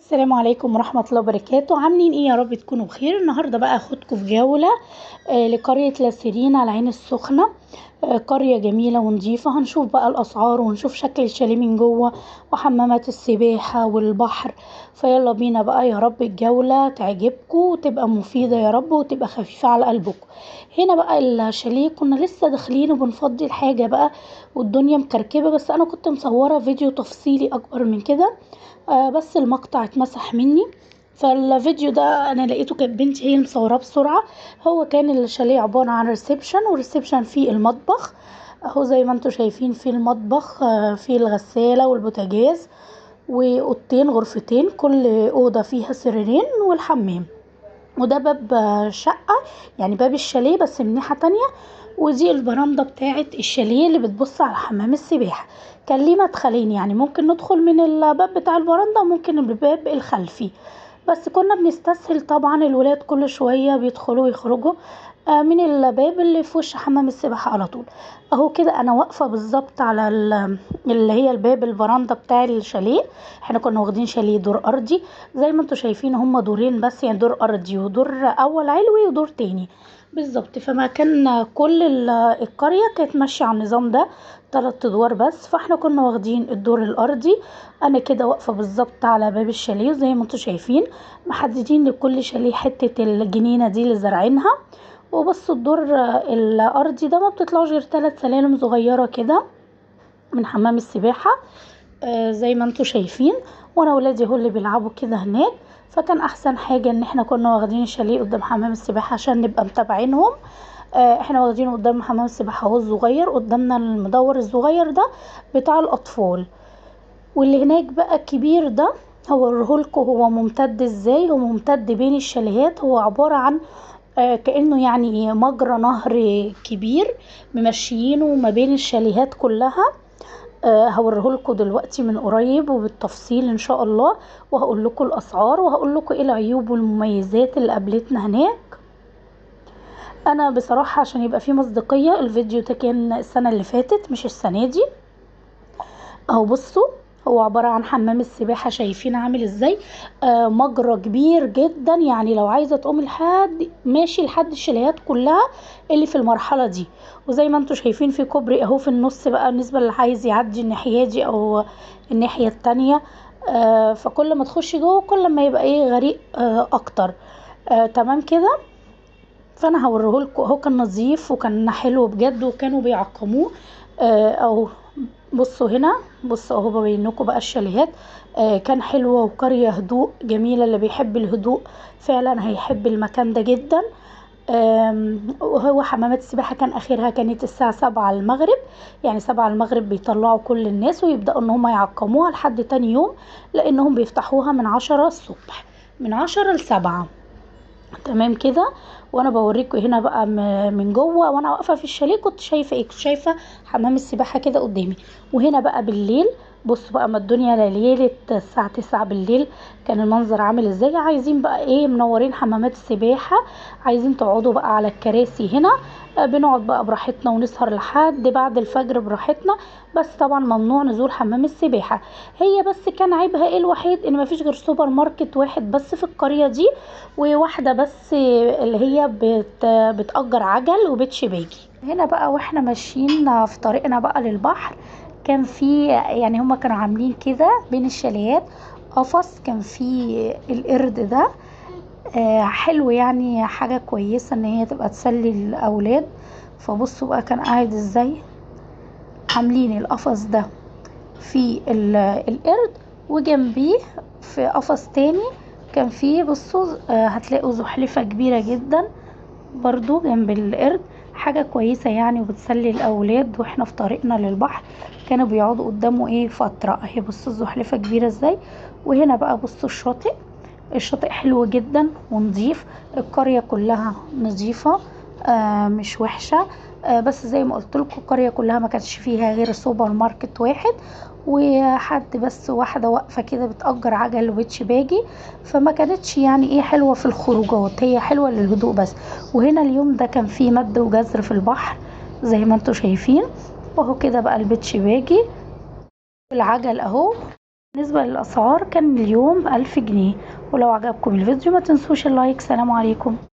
السلام عليكم ورحمة الله وبركاته. عاملين ايه؟ يا رب تكونوا بخير. النهاردة بقى اخدكم في جولة لقرية لاسيرين على العين السخنة. قرية جميلة ونظيفة. هنشوف بقى الاسعار ونشوف شكل الشاليه من جوه وحمامات السباحة والبحر. فيلا بينا بقى، يا رب الجولة تعجبكم وتبقى مفيدة يا رب وتبقى خفيفة على قلبكم. هنا بقى الشاليه كنا لسه داخلين وبنفضي الحاجة بقى والدنيا مكركبة، بس انا كنت مصورة فيديو تفصيلي اكبر من كده. بس المقطع اتمسح مني. فالفيديو ده انا لقيته كانت بنتي هي اللي مصوراه بسرعه. هو كان الشاليه عباره عن ريسبشن، والريسبشن فيه المطبخ اهو زي ما انتم شايفين. فيه المطبخ، فيه الغساله والبوتاجاز، واوضتين غرفتين، كل اوضه فيها سريرين والحمام. وده باب شقة، يعني باب الشاليه بس من ناحية تانية. ودي البرندة بتاعة الشاليه اللي بتبص على حمام السباحة. كان ليه مدخلين، يعني ممكن ندخل من الباب بتاع البرندة وممكن من الباب الخلفي. بس كنا بنستسهل طبعا، الولاد كل شوية بيدخلوا ويخرجوا من الباب اللي في وش حمام السباحة على طول. اهو كده انا واقفة بالظبط على اللي هي الباب البرندة بتاع الشاليه. احنا كنا واخدين شاليه دور ارضي زي ما انتوا شايفين، هما دورين بس، يعني دور ارضي ودور اول علوي ودور تاني بالظبط. فما كان كل القرية كانت ماشية على النظام ده، 3 ادوار بس، فاحنا كنا واخدين الدور الارضي. انا كده واقفة بالظبط على باب الشاليه زي ما انتوا شايفين، محددين لكل شاليه حتة الجنينة دي اللي زارعينها. وبصوا الدور الارضي ده ما بتطلعوش غير 3 سلالم صغيرة كده من حمام السباحة. زي ما انتوا شايفين. وانا ولادي هو اللي بيلعبوا كده هناك. فكان احسن حاجة ان احنا كنا واخدين الشاليه قدام حمام السباحة عشان نبقى متابعينهم. احنا واخدينه قدام حمام السباحة هو الصغير، قدامنا المدور الصغير ده بتاع الاطفال. واللي هناك بقى الكبير ده هوريهولكوا هو ممتد ازاي. هو ممتد بين الشاليهات، هو عبارة عن كأنه يعني مجرى نهر كبير ممشيينه ما بين الشاليهات كلها. هوريهولكوا دلوقتي من قريب وبالتفصيل ان شاء الله، وهقول لكم الاسعار وهقول لكم ايه العيوب والمميزات اللي قابلتنا هناك. انا بصراحة عشان يبقى فيه مصداقية، الفيديو ده كان السنة اللي فاتت مش السنة دي. اهو بصوا، هو عبارة عن حمام السباحة، شايفين عامل ازاي. مجرى كبير جدا، يعني لو عايزة تقوم لحد ماشي لحد الشاليهات كلها اللي في المرحلة دي. وزي ما انتوا شايفين في كوبري اهو في النص بقى بالنسبة اللي عايز يعدي الناحية دي او الناحية التانية. فكل ما تخشي جوه كل ما يبقى ايه غريق اكتر. تمام كده. فانا هوريهولكوا اهو، كان نظيف وكان حلو بجد وكانوا بيعقموه. او بصوا هنا، بصوا اهو ببين لكم بقى الشاليهات. كان حلوه وقريه هدوء جميله، اللي بيحب الهدوء فعلا هيحب المكان ده جدا. وهو حمامات السباحة كان آخرها كانت الساعة 7 المغرب، يعني 7 المغرب بيطلعوا كل الناس ويبدأوا ان هم يعقموها لحد تاني يوم، لانهم بيفتحوها من 10 الصبح، من 10 ل7. تمام كده. وانا بوريكم هنا بقى من جوه، وانا واقفه في الشاليه كنت شايفه ايه؟ كنت شايفه حمام السباحه كده قدامي. وهنا بقى بالليل، بصوا بقى ما الدنيا ليلة الساعة 9 بالليل كان المنظر عامل ازاي. عايزين بقى ايه؟ منورين حمامات السباحة، عايزين تقعدوا بقى على الكراسي هنا. بنقعد بقى براحتنا ونسهر لحد بعد الفجر براحتنا. بس طبعا ممنوع نزول حمام السباحة. هي بس كان عيبها ايه الوحيد؟ ان مفيش غير سوبر ماركت واحد بس في القرية دي، وواحدة بس اللي هي بتأجر عجل وبتش باجي. هنا بقى واحنا ماشيين في طريقنا بقى للبحر، كان في يعني هما كانوا عاملين كده بين الشاليات قفص، كان في القرد ده. حلو، يعني حاجة كويسة ان هي تبقى تسلي الاولاد. فبصوا بقى كان قاعد ازاي، عاملين القفص ده في القرد، وجنبيه في قفص تاني كان فيه بصوا هتلاقوا زحلفة كبيرة جدا برضو جنب القرد. حاجة كويسة يعني وبتسلي الأولاد. واحنا في طريقنا للبحر كانوا بيقعدوا قدامه ايه فترة. اهي بصوا الزحلفة كبيرة ازاي. وهنا بقى بصوا الشاطئ. الشاطئ حلو جدا ونظيف، القرية كلها نظيفة، مش وحشة. بس زي ما قلت لكم القرية كلها ما كانش فيها غير سوبر ماركت واحد، وحد بس واحدة واقفة كده بتأجر عجل وبتش باجي. فما كانتش يعني ايه حلوة في الخروجات، هي حلوة للهدوء بس. وهنا اليوم ده كان فيه مد وجزر في البحر زي ما انتوا شايفين. وهو كده بقى البتش باجي والعجل اهو. بالنسبة للأسعار كان اليوم ب1000 جنيه. ولو عجبكم الفيديو ما تنسوش اللايك. سلام عليكم.